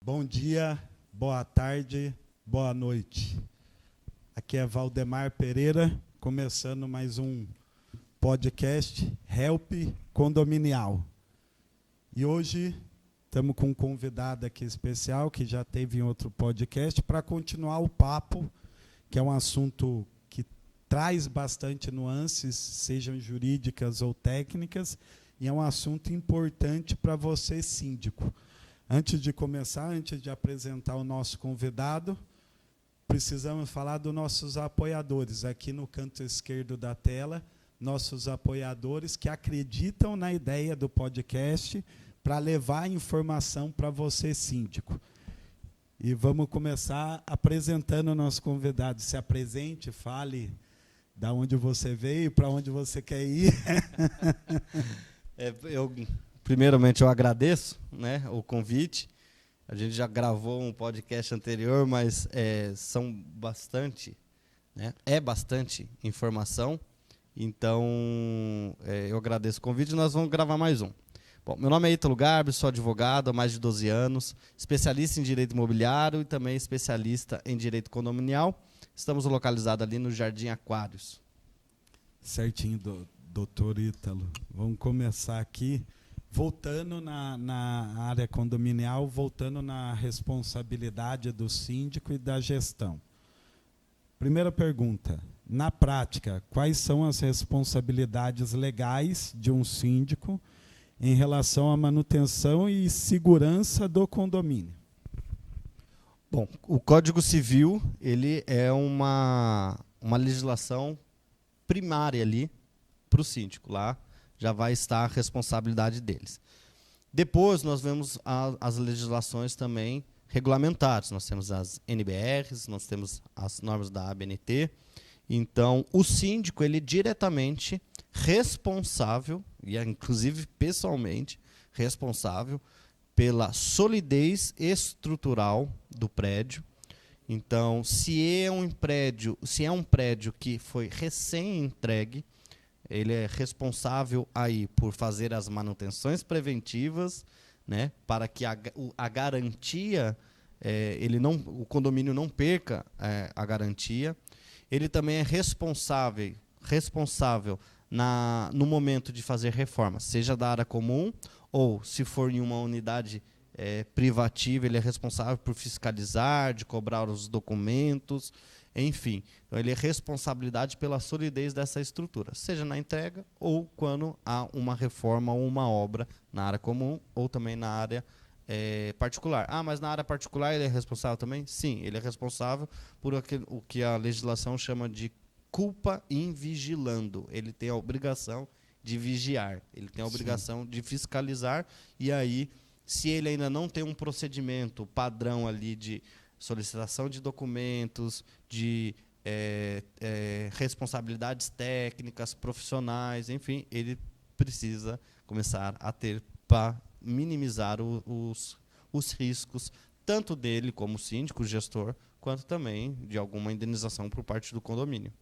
Bom dia, boa tarde, boa noite. Aqui é Valdemar Pereira, começando mais um podcast Help Condominial. E hoje estamos com um convidado aqui especial, que já teve em outro podcast, para continuar o papo, que é um assunto que traz bastante nuances, sejam jurídicas ou técnicas, e é um assunto importante para você, síndico. Antes de começar, antes de apresentar o nosso convidado, precisamos falar dos nossos apoiadores. Aqui no canto esquerdo da tela, nossos apoiadores que acreditam na ideia do podcast para levar informação para você, síndico. E vamos começar apresentando o nosso convidado. Se apresente, fale de onde você veio, para onde você quer ir. Primeiramente, eu agradeço, né, o convite. A gente já gravou um podcast anterior, mas são bastante, né, bastante informação. Então, eu agradeço o convite e nós vamos gravar mais um. Bom, meu nome é Ítalo Garbi, sou advogado há mais de 12 anos, especialista em direito imobiliário e também especialista em direito condominial. Estamos localizados ali no Jardim Aquários. Certinho, doutor Ítalo. Vamos começar aqui. Voltando na área condominial, voltando na responsabilidade do síndico e da gestão. Primeira pergunta. Na prática, quais são as responsabilidades legais de um síndico em relação à manutenção e segurança do condomínio? Bom, o Código Civil ele é uma legislação primária ali para o síndico. Lá já vai estar a responsabilidade deles. Depois, nós vemos as legislações também regulamentares. Nós temos as NBRs, nós temos as normas da ABNT. Então, o síndico ele é diretamente responsável, e inclusive pessoalmente responsável, pela solidez estrutural do prédio. Então, se é um prédio que foi recém-entregue, ele é responsável aí por fazer as manutenções preventivas, né, para que a garantia, o condomínio não perca a garantia. Ele também é responsável no momento de fazer reforma, seja da área comum ou, se for em uma unidade privativa, ele é responsável por fiscalizar, de cobrar os documentos, enfim. Então, ele é responsabilidade pela solidez dessa estrutura, seja na entrega ou quando há uma reforma ou uma obra na área comum ou também na área particular. Ah, mas na área particular ele é responsável também? Sim, ele é responsável por o que a legislação chama de culpa in vigilando. Ele tem a obrigação de vigiar, ele tem a obrigação de fiscalizar, e aí, se ele ainda não tem um procedimento padrão ali de solicitação de documentos, de responsabilidades técnicas, profissionais, enfim, ele precisa começar a ter para minimizar os riscos, tanto dele como síndico, gestor, quanto também de alguma indenização por parte do condomínio.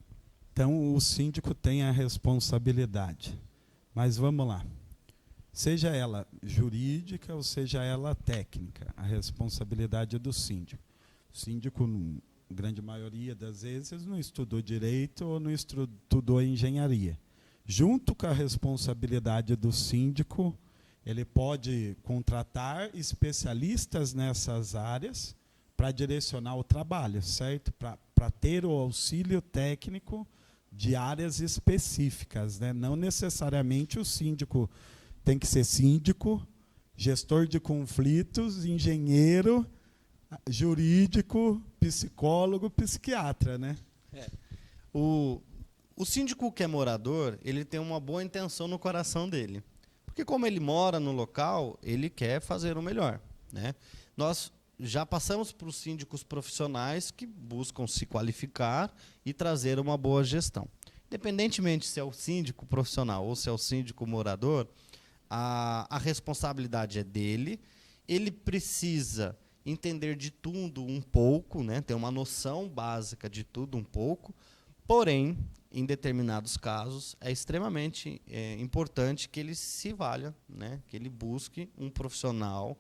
Então, o síndico tem a responsabilidade. Mas vamos lá. Seja ela jurídica ou seja ela técnica, a responsabilidade é do síndico. O síndico, na grande maioria das vezes, não estudou direito ou não estudou engenharia. Junto com a responsabilidade do síndico, ele pode contratar especialistas nessas áreas para direcionar o trabalho, certo? Para ter o auxílio técnico de áreas específicas, né? Não necessariamente o síndico tem que ser síndico, gestor de conflitos, engenheiro, jurídico, psicólogo, psiquiatra, né? O síndico que é morador, ele tem uma boa intenção no coração dele. Porque como ele mora no local, ele quer fazer o melhor, né? Nós já passamos para os síndicos profissionais que buscam se qualificar e trazer uma boa gestão. Independentemente se é o síndico profissional ou se é o síndico morador, a responsabilidade é dele. Ele precisa entender de tudo um pouco, né? Ter uma noção básica de tudo um pouco. Porém, em determinados casos, é extremamente importante que ele se valha, né? Que ele busque um profissional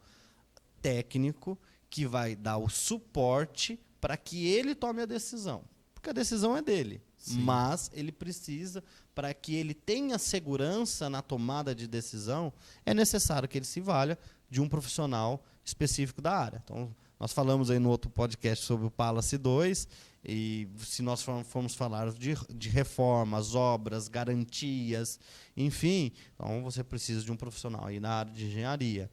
técnico que vai dar o suporte para que ele tome a decisão. Porque a decisão é dele. Sim. Mas ele precisa, para que ele tenha segurança na tomada de decisão, é necessário que ele se valha de um profissional específico da área. Então, nós falamos aí no outro podcast sobre o Palace 2, e se nós formos falar de reformas, obras, garantias, enfim, então você precisa de um profissional aí na área de engenharia.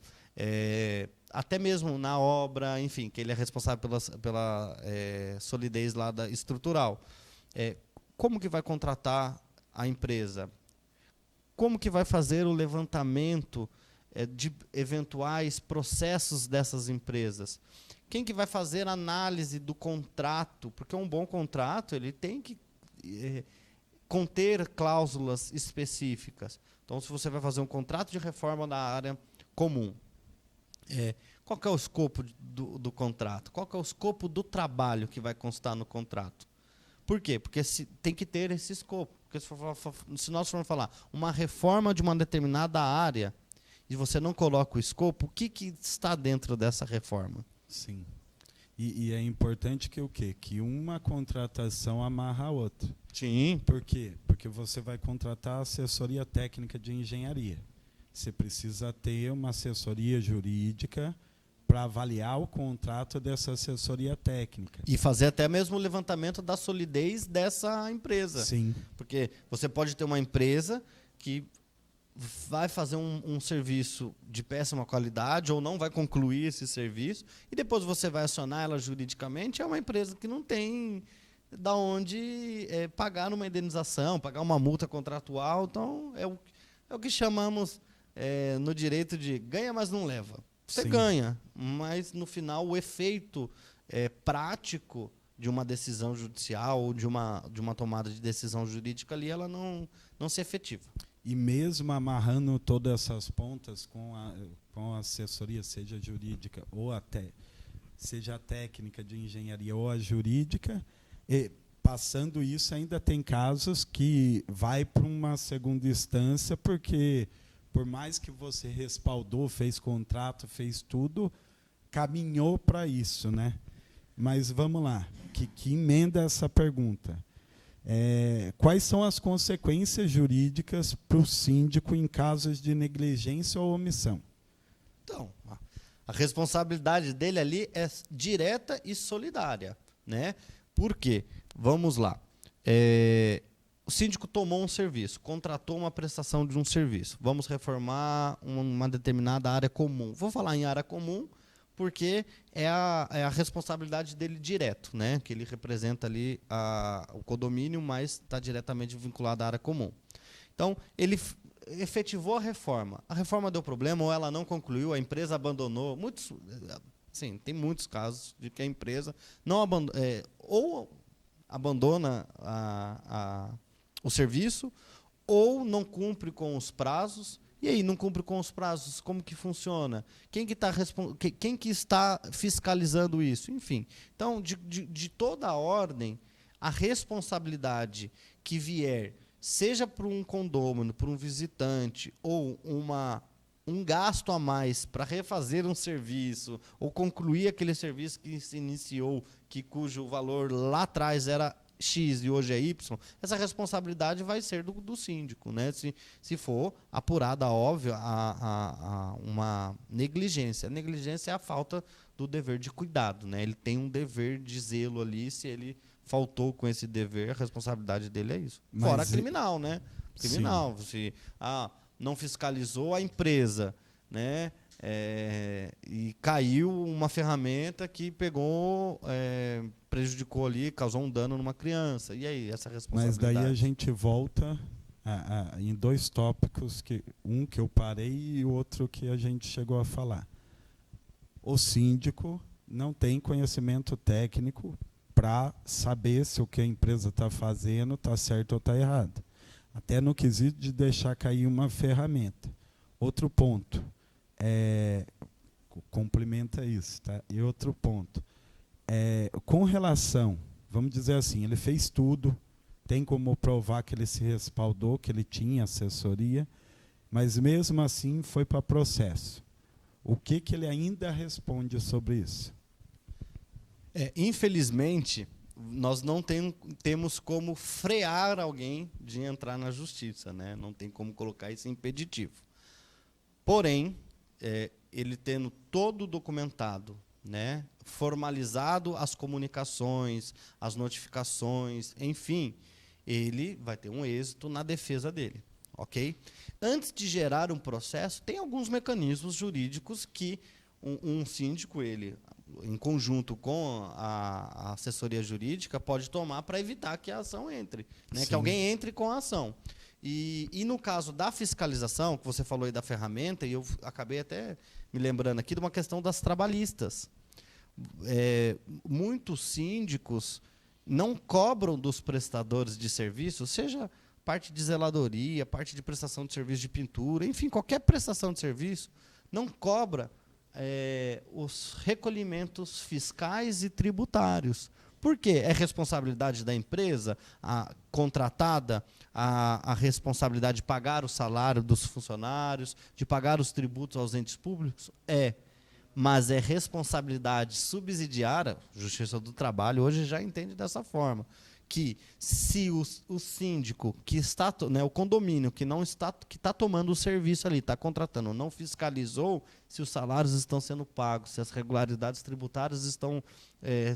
Até mesmo na obra, enfim, que ele é responsável pela solidez lá estrutural. Como que vai contratar a empresa? Como que vai fazer o levantamento de eventuais processos dessas empresas? Quem que vai fazer a análise do contrato? Porque um bom contrato ele tem que conter cláusulas específicas. Então, se você vai fazer um contrato de reforma da área comum, qual que é o escopo do contrato? Qual que é o escopo do trabalho que vai constar no contrato? Por quê? Porque tem que ter esse escopo. Porque se nós formos falar uma reforma de uma determinada área e você não coloca o escopo, o que está dentro dessa reforma? Sim. E é importante que o quê? Que uma contratação amarra a outra. Sim. Por quê? Porque você vai contratar assessoria técnica de engenharia. Você precisa ter uma assessoria jurídica para avaliar o contrato dessa assessoria técnica. E fazer até mesmo o levantamento da solidez dessa empresa. Sim. Porque você pode ter uma empresa que vai fazer um serviço de péssima qualidade ou não vai concluir esse serviço e depois você vai acionar ela juridicamente, é uma empresa que não tem da onde pagar uma indenização, pagar uma multa contratual. Então, é o que chamamos no direito de ganha, mas não leva. Você Sim. ganha, mas no final o efeito prático de uma decisão judicial ou de uma tomada de decisão jurídica ali, ela não se efetiva. E mesmo amarrando todas essas pontas com a assessoria, seja jurídica ou até seja a técnica de engenharia ou a jurídica, passando isso ainda tem casos que vai para uma segunda instância, porque por mais que você respaldou, fez contrato, fez tudo, caminhou para isso, né? Mas vamos lá, que emenda essa pergunta. Quais são as consequências jurídicas para o síndico em casos de negligência ou omissão? Então, a responsabilidade dele ali é direta e solidária, né? Por quê? Vamos lá. O síndico tomou um serviço, contratou uma prestação de um serviço. Vamos reformar uma determinada área comum. Vou falar em área comum porque é a responsabilidade dele direto, né? Que ele representa ali o condomínio, mas está diretamente vinculado à área comum. Então, ele efetivou a reforma. A reforma deu problema ou ela não concluiu, a empresa abandonou. Sim, tem muitos casos de que a empresa não ou abandona o serviço ou não cumpre com os prazos. E aí, não cumpre com os prazos, como que funciona? Quem que está fiscalizando isso? Enfim, então, de toda a ordem, a responsabilidade que vier, seja para um condômino, para um visitante, ou um gasto a mais para refazer um serviço, ou concluir aquele serviço que se iniciou, cujo valor lá atrás era X e hoje é Y, essa responsabilidade vai ser do síndico, né? Se for apurada, óbvio, uma negligência. A negligência é a falta do dever de cuidado, né? Ele tem um dever de zelo ali, se ele faltou com esse dever, a responsabilidade dele é isso. Mas fora criminal, né? Criminal. Se não fiscalizou a empresa, né? E caiu uma ferramenta que prejudicou ali, causou um dano numa criança. E aí, essa responsabilidade? Mas daí a gente volta em dois tópicos, um que eu parei e o outro que a gente chegou a falar. O síndico não tem conhecimento técnico para saber se o que a empresa está fazendo está certo ou está errado. Até no quesito de deixar cair uma ferramenta. Outro ponto. Complementa isso, tá? E outro ponto, com relação, vamos dizer assim, ele fez tudo, tem como provar que ele se respaldou, que ele tinha assessoria, mas mesmo assim foi para processo. O que ele ainda responde sobre isso? Infelizmente, nós não temos como frear alguém de entrar na justiça, né? Não tem como colocar esse impeditivo. Porém, ele tendo todo documentado, né, formalizado as comunicações, as notificações, enfim, ele vai ter um êxito na defesa dele, ok? Antes de gerar um processo, tem alguns mecanismos jurídicos que um síndico, ele, em conjunto com a assessoria jurídica, pode tomar para evitar que a ação entre, né, que alguém entre com a ação. E no caso da fiscalização, que você falou aí da ferramenta, e eu acabei até me lembrando aqui de uma questão das trabalhistas. Muitos síndicos não cobram dos prestadores de serviço, seja parte de zeladoria, parte de prestação de serviço de pintura, enfim, qualquer prestação de serviço, não cobra os recolhimentos fiscais e tributários. Por quê? É responsabilidade da empresa contratada, a responsabilidade de pagar o salário dos funcionários, de pagar os tributos aos entes públicos? Mas é responsabilidade subsidiária, Justiça do Trabalho hoje já entende dessa forma, que se o síndico que está, né, o condomínio que não está, que está tomando o serviço ali, está contratando, não fiscalizou se os salários estão sendo pagos, se as regularidades tributárias estão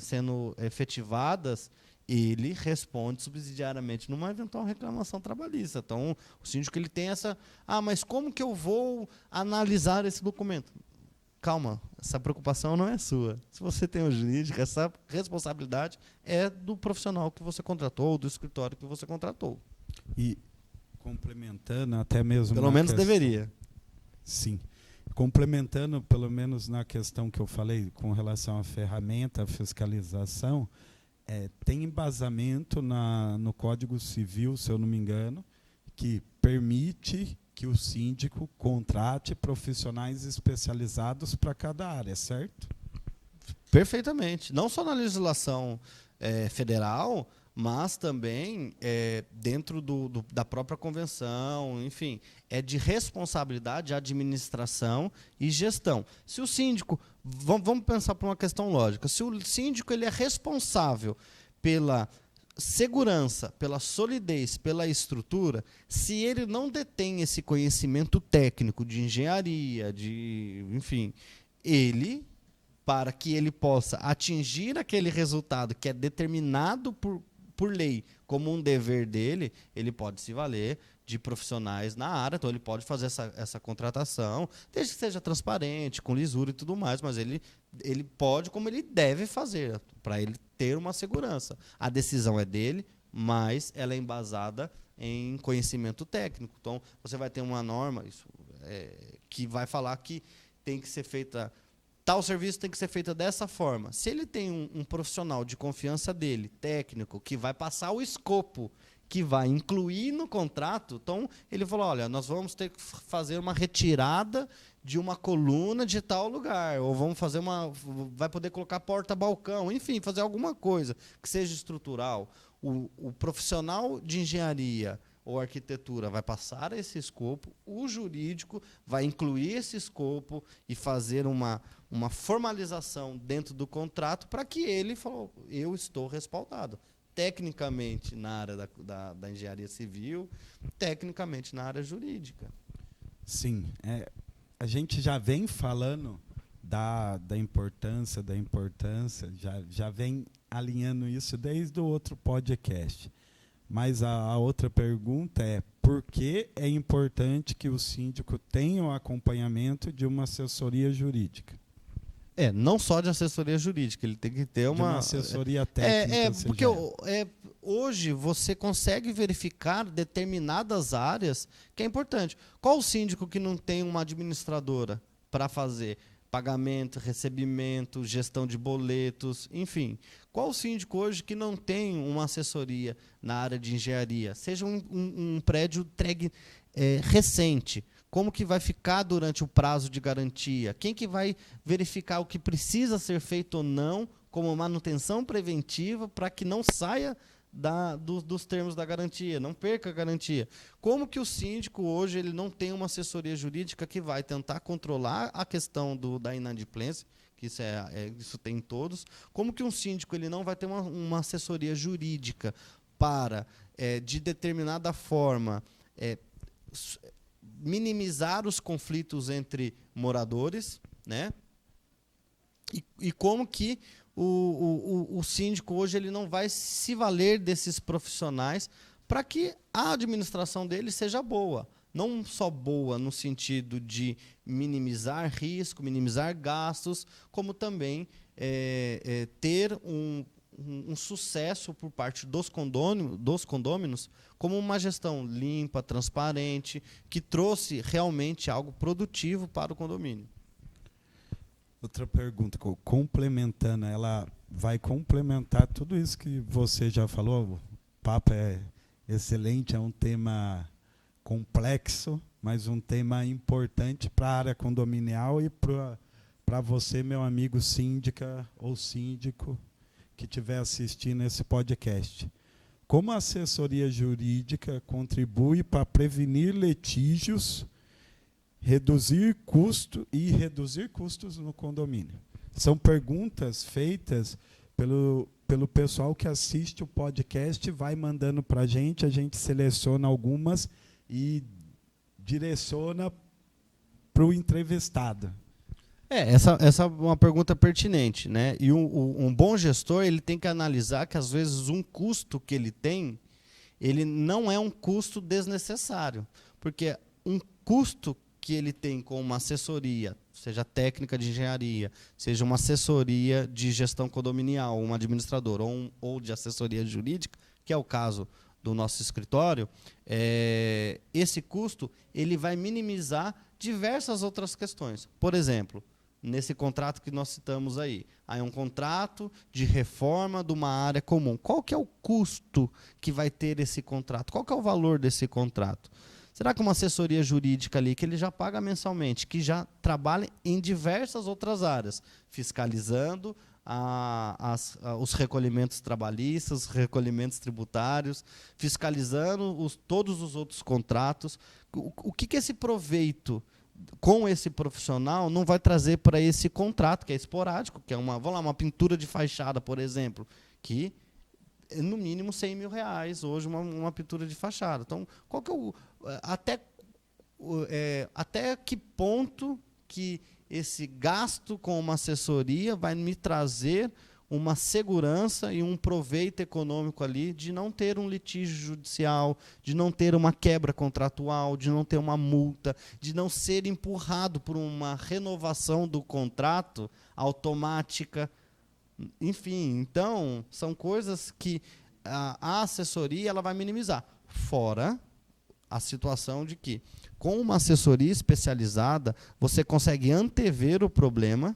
sendo efetivadas, ele responde subsidiariamente numa eventual reclamação trabalhista. Então, o síndico ele tem essa, mas como que eu vou analisar esse documento? Calma, essa preocupação não é sua. Se você tem o jurídico, essa responsabilidade é do profissional que você contratou, ou do escritório que você contratou. E complementando até mesmo... Pelo menos deveria. Sim. Complementando, pelo menos na questão que eu falei com relação à ferramenta, à fiscalização, tem embasamento no Código Civil, se eu não me engano, que permite que o síndico contrate profissionais especializados para cada área, certo? Perfeitamente. Não só na legislação federal, mas também dentro da própria convenção, enfim, é de responsabilidade, administração e gestão. Se o síndico, vamos pensar por uma questão lógica, se o síndico ele é responsável pela segurança, pela solidez, pela estrutura, se ele não detém esse conhecimento técnico de engenharia, enfim, para que ele possa atingir aquele resultado que é determinado por lei como um dever dele, ele pode se valer de profissionais na área, então ele pode fazer essa contratação, desde que seja transparente, com lisura e tudo mais, mas ele pode, como ele deve fazer, para ele ter uma segurança. A decisão é dele, mas ela é embasada em conhecimento técnico. Então, você vai ter uma norma que vai falar que tem que ser feita, tal serviço tem que ser feito dessa forma. Se ele tem um profissional de confiança dele, técnico, que vai passar o escopo, que vai incluir no contrato, então ele falou, olha, nós vamos ter que fazer uma retirada de uma coluna de tal lugar, ou vamos fazer vai poder colocar porta-balcão, enfim, fazer alguma coisa que seja estrutural. O profissional de engenharia ou arquitetura vai passar esse escopo, o jurídico vai incluir esse escopo e fazer uma formalização dentro do contrato para que ele falou, eu estou respaldado. Tecnicamente na área da engenharia civil, tecnicamente na área jurídica. Sim, a gente já vem falando da importância, já vem alinhando isso desde o outro podcast. Mas a outra pergunta é, por que é importante que o síndico tenha o acompanhamento de uma assessoria jurídica? Não só de assessoria jurídica, ele tem que ter uma assessoria técnica. Porque hoje você consegue verificar determinadas áreas que é importante. Qual o síndico que não tem uma administradora para fazer pagamento, recebimento, gestão de boletos, enfim? Qual o síndico hoje que não tem uma assessoria na área de engenharia? Seja um prédio entregue recente. Como que vai ficar durante o prazo de garantia? Quem que vai verificar o que precisa ser feito ou não como manutenção preventiva para que não saia dos termos da garantia, não perca a garantia. Como que o síndico hoje ele não tem uma assessoria jurídica que vai tentar controlar a questão da inadimplência, que isso tem em todos, como que um síndico ele não vai ter uma assessoria jurídica para, de determinada forma, minimizar os conflitos entre moradores, né? E como que o síndico hoje ele não vai se valer desses profissionais para que a administração dele seja boa. Não só boa no sentido de minimizar risco, minimizar gastos, como também ter um sucesso por parte dos condôminos, como uma gestão limpa, transparente, que trouxe realmente algo produtivo para o condomínio. Outra pergunta, complementando, ela vai complementar tudo isso que você já falou. O papo é excelente, é um tema complexo, mas um tema importante para a área condominial e para você, meu amigo síndica ou síndico, que estiver assistindo esse podcast. Como a assessoria jurídica contribui para prevenir litígios, reduzir custos no condomínio? São perguntas feitas pelo pessoal que assiste o podcast, vai mandando para a gente seleciona algumas e direciona para o entrevistado. Essa é uma pergunta pertinente, né? E um bom gestor ele tem que analisar que, às vezes, um custo que ele tem, ele não é um custo desnecessário. Porque um custo que ele tem com uma assessoria, seja técnica de engenharia, seja uma assessoria de gestão condominial, um administrador, ou de assessoria jurídica, que é o caso do nosso escritório, esse custo ele vai minimizar diversas outras questões. Por exemplo, nesse contrato que nós citamos aí é um contrato de reforma de uma área comum. Qual que é o custo que vai ter esse contrato? Qual que é o valor desse contrato? Será que uma assessoria jurídica ali, que ele já paga mensalmente, que já trabalha em diversas outras áreas, fiscalizando os recolhimentos trabalhistas, os recolhimentos tributários, fiscalizando todos os outros contratos, o que esse proveito com esse profissional não vai trazer para esse contrato, que é esporádico, que é uma pintura de fachada, por exemplo, que no mínimo R$100 mil hoje uma pintura de fachada. Então, qual que até que ponto que esse gasto com uma assessoria vai me trazer uma segurança e um proveito econômico ali de não ter um litígio judicial, de não ter uma quebra contratual, de não ter uma multa, de não ser empurrado por uma renovação do contrato automática. Enfim, então, são coisas que a assessoria ela vai minimizar. Fora a situação de que, com uma assessoria especializada, você consegue antever o problema,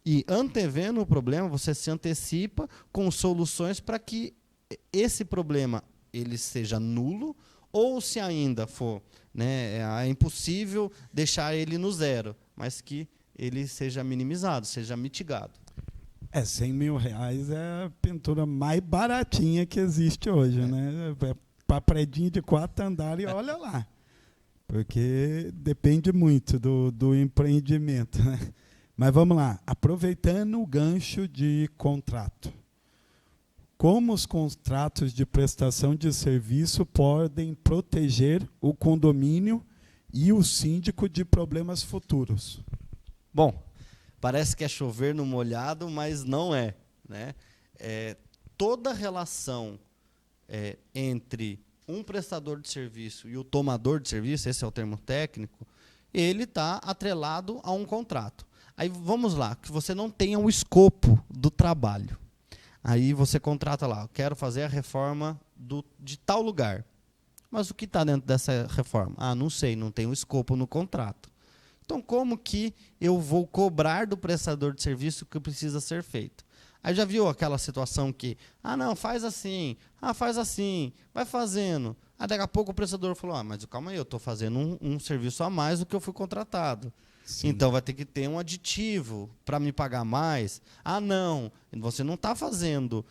e antevendo o problema, você se antecipa com soluções para que esse problema ele seja nulo, ou se ainda for, né, é impossível deixar ele no zero, mas que ele seja minimizado, seja mitigado. R$100 mil é a pintura mais baratinha que existe hoje, né? Para predinho de 4 andares, olha lá. Porque depende muito do empreendimento, né? Mas vamos lá, aproveitando o gancho de contrato. Como os contratos de prestação de serviço podem proteger o condomínio e o síndico de problemas futuros? Bom, parece que é chover no molhado, mas não é, né? Toda relação entre um prestador de serviço e o tomador de serviço, esse é o termo técnico, ele está atrelado a um contrato. Aí vamos lá, que você não tenha o escopo do trabalho. Aí você contrata lá, quero fazer a reforma de tal lugar. Mas o que está dentro dessa reforma? Não sei, não tem o escopo no contrato. Então, como que eu vou cobrar do prestador de serviço o que precisa ser feito? Aí já viu aquela situação que, não, faz assim, vai fazendo. Aí daqui a pouco o prestador falou, mas calma aí, eu estou fazendo um serviço a mais do que eu fui contratado. Sim. Então vai ter que ter um aditivo para me pagar mais. Não, você não está fazendo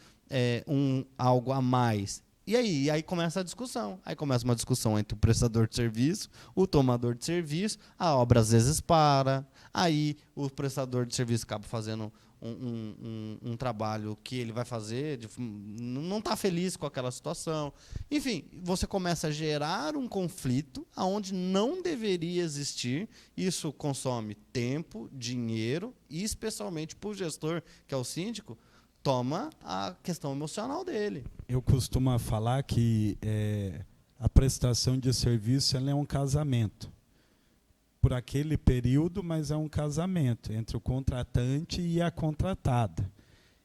algo a mais. E aí começa a discussão. Aí começa uma discussão entre o prestador de serviço, o tomador de serviço, a obra às vezes para, aí o prestador de serviço acaba fazendo um trabalho que ele vai fazer, não está feliz com aquela situação. Enfim, você começa a gerar um conflito onde não deveria existir. Isso consome tempo, dinheiro e, especialmente para o gestor, que é o síndico, toma a questão emocional dele. Eu costumo falar que a prestação de serviço ela é um casamento. Por aquele período, mas é um casamento entre o contratante e a contratada.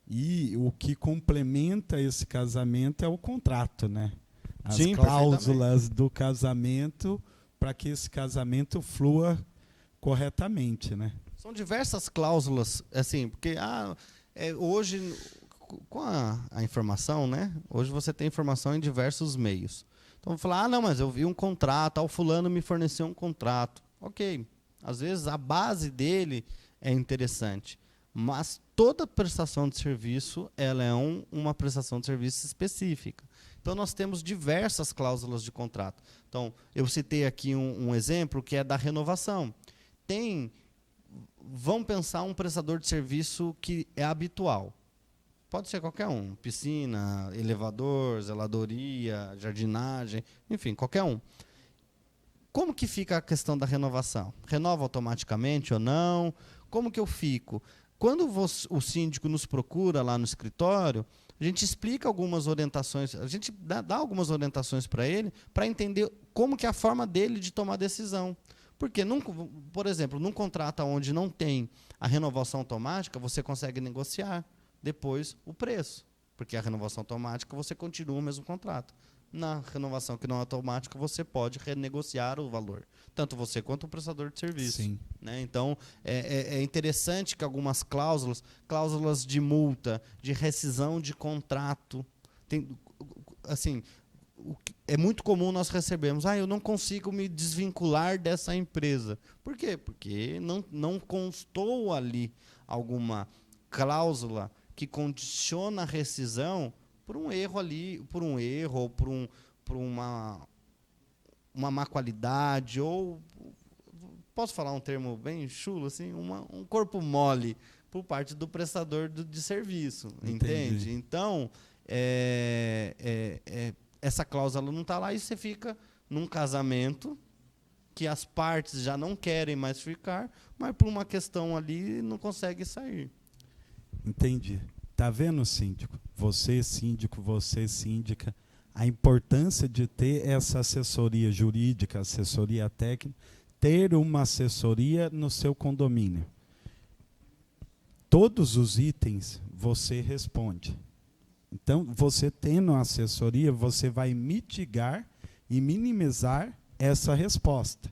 E o que complementa esse casamento é o contrato, né? As Sim, cláusulas do casamento para que esse casamento flua corretamente, né? São diversas cláusulas, assim, porque hoje, com a informação, né? Hoje você tem informação em diversos meios. Então, vou falar, não, mas eu vi um contrato, o fulano me forneceu um contrato. Ok, às vezes a base dele é interessante, mas toda prestação de serviço ela é uma prestação de serviço específica. Então, nós temos diversas cláusulas de contrato. Então, eu citei aqui um exemplo que é da renovação. Vamos pensar um prestador de serviço que é habitual. Pode ser qualquer um, piscina, elevador, zeladoria, jardinagem, enfim, qualquer um. Como que fica a questão da renovação? Renova automaticamente ou não? Como que eu fico? Quando o síndico nos procura lá no escritório, a gente explica algumas orientações, a gente dá algumas orientações para ele, para entender como que é a forma dele de tomar decisão. Porque, por exemplo, num contrato onde não tem a renovação automática, você consegue negociar depois o preço. Porque a renovação automática, você continua o mesmo contrato. Na renovação que não é automática, você pode renegociar o valor. Tanto você quanto o prestador de serviço. Sim. Né? Então, é interessante que algumas cláusulas de multa, de rescisão de contrato, é muito comum nós recebemos, eu não consigo me desvincular dessa empresa. Por quê? Porque não constou ali alguma cláusula que condiciona a rescisão por um erro ou por uma má qualidade, ou, posso falar um termo bem chulo, assim, um corpo mole por parte do prestador de serviço. Entendi. Entende? Então, essa cláusula não está lá e você fica num casamento que as partes já não querem mais ficar, mas por uma questão ali não consegue sair. Entendi. Tá vendo, síndico? Você, síndica, a importância de ter essa assessoria jurídica, assessoria técnica, ter uma assessoria no seu condomínio. Todos os itens você responde. Então, você tendo a assessoria, você vai mitigar e minimizar essa resposta.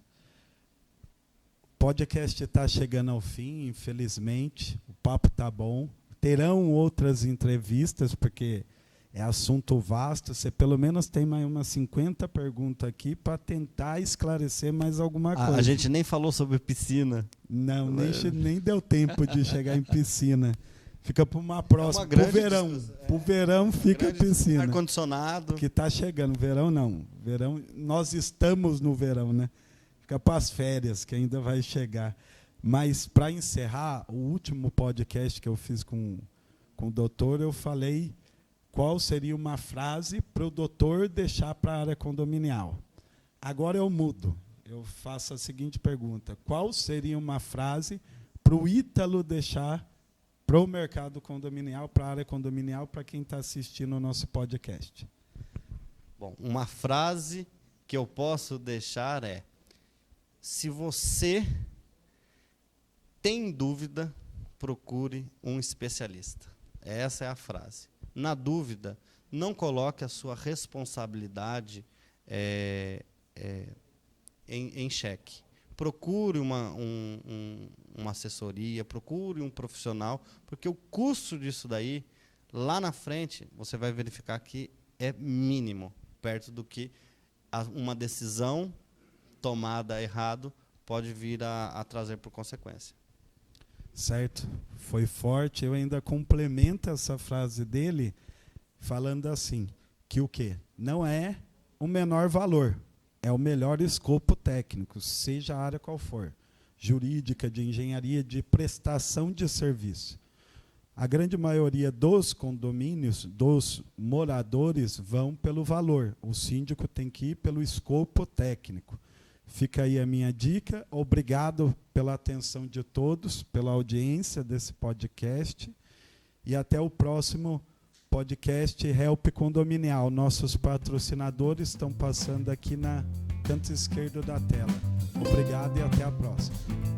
O podcast está chegando ao fim, infelizmente. O papo está bom. Terão outras entrevistas, porque é assunto vasto. Você pelo menos tem mais umas 50 perguntas aqui para tentar esclarecer mais alguma coisa. A gente nem falou sobre piscina. Não, nem deu tempo de chegar em piscina. Fica para uma próxima. Para o verão. Para o verão fica piscina. Ar-condicionado. Que está chegando. Verão não. Verão, nós estamos no verão, né? Fica para as férias, que ainda vai chegar. Mas, para encerrar, o último podcast que eu fiz com o doutor, eu falei qual seria uma frase para o doutor deixar para a área condominial. Agora eu mudo. Eu faço a seguinte pergunta. Qual seria uma frase para o Ítalo deixar para o mercado condominial, para a área condominial, para quem está assistindo o nosso podcast? Bom, uma frase que eu posso deixar é: se você tem dúvida, procure um especialista. Essa é a frase. Na dúvida, não coloque a sua responsabilidade em xeque. Procure uma assessoria, procure um profissional, porque o custo disso daí, lá na frente, você vai verificar que é mínimo, perto do que uma decisão tomada errado pode vir a trazer por consequência. Certo? Foi forte. Eu ainda complemento essa frase dele. falando assim, que o quê? Não é o menor valor, é o melhor escopo técnico, seja a área qual for, jurídica, de engenharia, de prestação de serviço. A grande maioria dos condomínios, dos moradores, vão pelo valor. O síndico tem que ir pelo escopo técnico. Fica aí a minha dica. Obrigado pela atenção de todos, pela audiência desse podcast. E até o próximo podcast Help Condominial. Nossos patrocinadores estão passando aqui na canto esquerdo da tela. Obrigado e até a próxima.